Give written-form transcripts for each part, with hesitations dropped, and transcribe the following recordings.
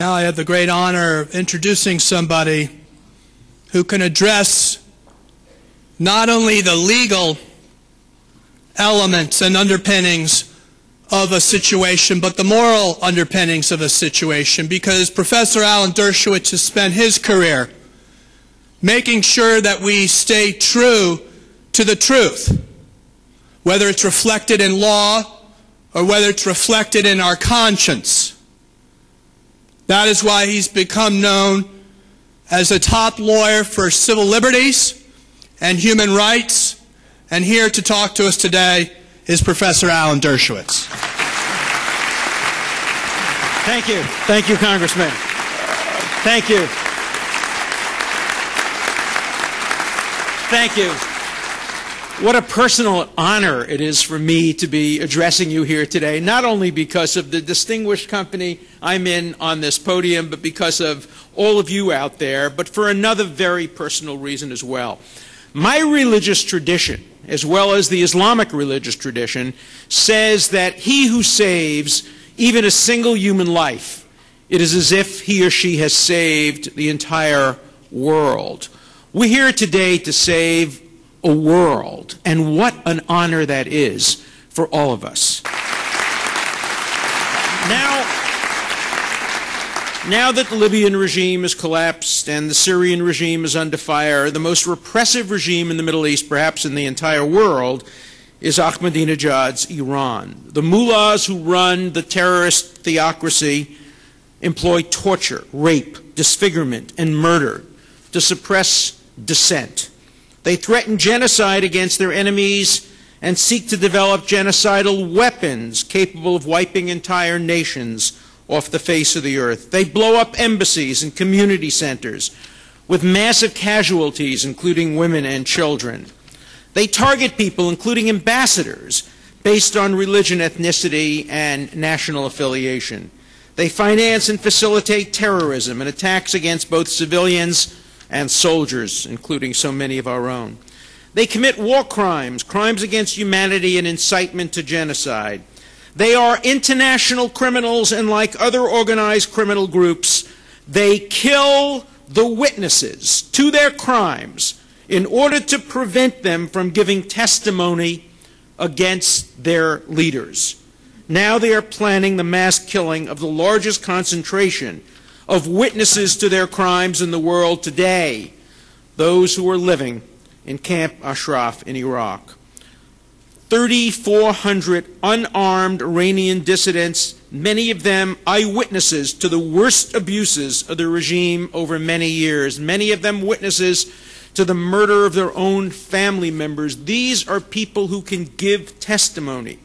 Now I have the great honor of introducing somebody who can address not only the legal elements and underpinnings of a situation, but the moral underpinnings of a situation, because Professor Dershowitz has spent his career making sure that we stay true to the truth, whether it's reflected in law or whether it's reflected in our conscience. That is why he's become known as a top lawyer for civil liberties and human rights. And here to talk to us today is Professor Dershowitz. Thank you. Thank you, Congressman. Thank you. Thank you. What a personal honor it is for me to be addressing you here today, not only because of the distinguished company I'm in on this podium, but because of all of you out there, but for another very personal reason as well. My religious tradition, as well as the Islamic religious tradition, says that he who saves even a single human life, it is as if he or she has saved the entire world. We're here today to save a world, and what an honor that is for all of us. Now that the Libyan regime has collapsed and the Syrian regime is under fire, the most repressive regime in the Middle East, perhaps in the entire world, is Ahmadinejad's Iran. The mullahs who run the terrorist theocracy employ torture, rape, disfigurement, and murder to suppress dissent. They threaten genocide against their enemies and seek to develop genocidal weapons capable of wiping entire nations off the face of the earth. They blow up embassies and community centers with massive casualties, including women and children. They target people, including ambassadors, based on religion, ethnicity, and national affiliation. They finance and facilitate terrorism and attacks against both civilians and soldiers, including so many of our own. They commit war crimes, crimes against humanity, and incitement to genocide. They are international criminals, and like other organized criminal groups, they kill the witnesses to their crimes in order to prevent them from giving testimony against their leaders. Now they are planning the mass killing of the largest concentration of witnesses to their crimes in the world today, those who are living in Camp Ashraf in Iraq. 3,400 unarmed Iranian dissidents, many of them eyewitnesses to the worst abuses of the regime over many years, many of them witnesses to the murder of their own family members. These are people who can give testimony.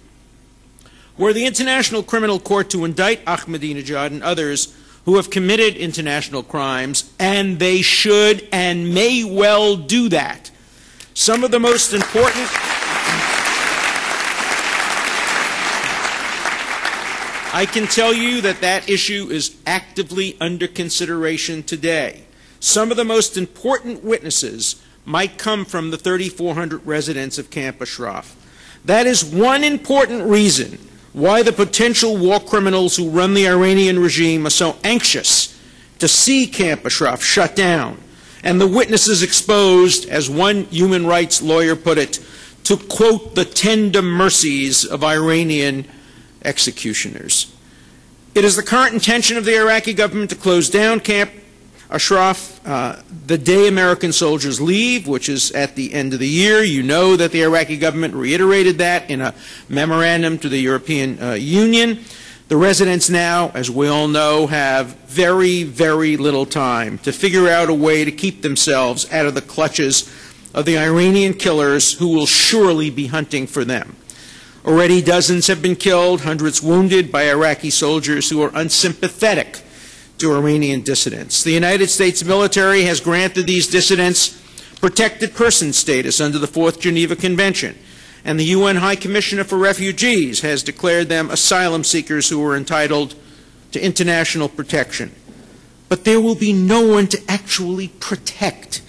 Were the International Criminal Court to indict Ahmadinejad and others who have committed international crimes, and they should and may well do that, some of the most important I can tell you that that issue is actively under consideration today. Some of the most important witnesses might come from the 3,400 residents of Camp Ashraf. That is one important reason why the potential war criminals who run the Iranian regime are so anxious to see Camp Ashraf shut down and the witnesses exposed, as one human rights lawyer put it, to quote the tender mercies of Iranian executioners. It is the current intention of the Iraqi government to close down Camp Ashraf the day American soldiers leave, which is at the end of the year. You know that the Iraqi government reiterated that in a memorandum to the European Union. The residents now, as we all know, have very, very little time to figure out a way to keep themselves out of the clutches of the Iranian killers who will surely be hunting for them. Already dozens have been killed, hundreds wounded by Iraqi soldiers who are unsympathetic to Iranian dissidents. The United States military has granted these dissidents protected person status under the Fourth Geneva Convention, and the UN High Commissioner for Refugees has declared them asylum seekers who are entitled to international protection. But there will be no one to actually protect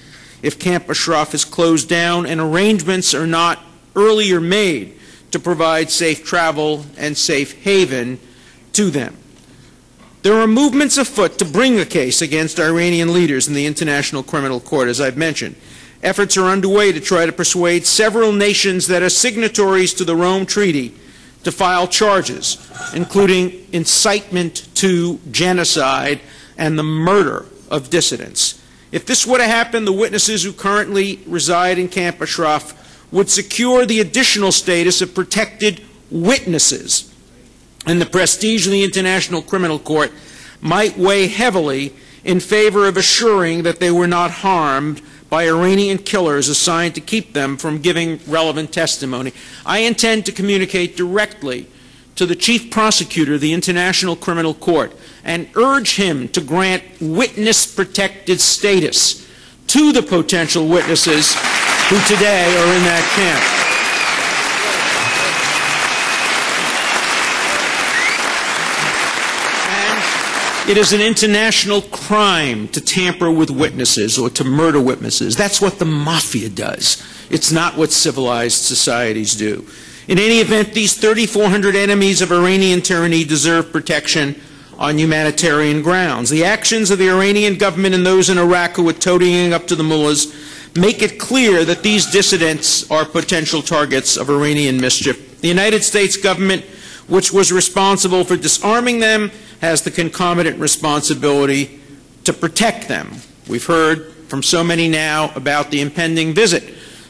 if Camp Ashraf is closed down and arrangements are not earlier made to provide safe travel and safe haven to them. There are movements afoot to bring a case against Iranian leaders in the International Criminal Court, as I've mentioned. Efforts are underway to try to persuade several nations that are signatories to the Rome Treaty to file charges, including incitement to genocide and the murder of dissidents. If this were to happen, the witnesses who currently reside in Camp Ashraf would secure the additional status of protected witnesses, and the prestige of the International Criminal Court might weigh heavily in favor of assuring that they were not harmed by Iranian killers assigned to keep them from giving relevant testimony. I intend to communicate directly to the Chief Prosecutor of the International Criminal Court and urge him to grant witness-protected status to the potential witnesses who today are in that camp. It is an international crime to tamper with witnesses or to murder witnesses. That's what the mafia does. It's not what civilized societies do. In any event, these 3,400 enemies of Iranian tyranny deserve protection on humanitarian grounds. The actions of the Iranian government and those in Iraq who are toadying up to the mullahs make it clear that these dissidents are potential targets of Iranian mischief. The United States government, which was responsible for disarming them, has the concomitant responsibility to protect them. We've heard from so many now about the impending visit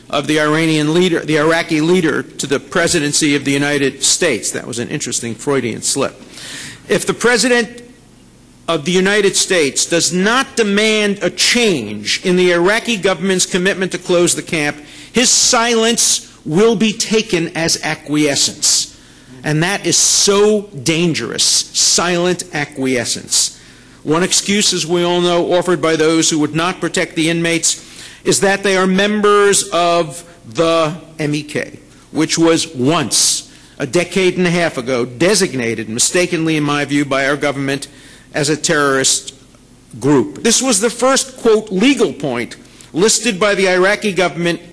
of the Iraqi leader to the presidency of the United States. That was an interesting Freudian slip. If the President of the United States does not demand a change in the Iraqi government's commitment to close the camp, his silence will be taken as acquiescence. And that is so dangerous, silent acquiescence. One excuse, as we all know, offered by those who would not protect the inmates is that they are members of the MEK, which was once, a decade and a half ago, designated, mistakenly in my view, by our government as a terrorist group. This was the first, quote, legal point listed by the Iraqi government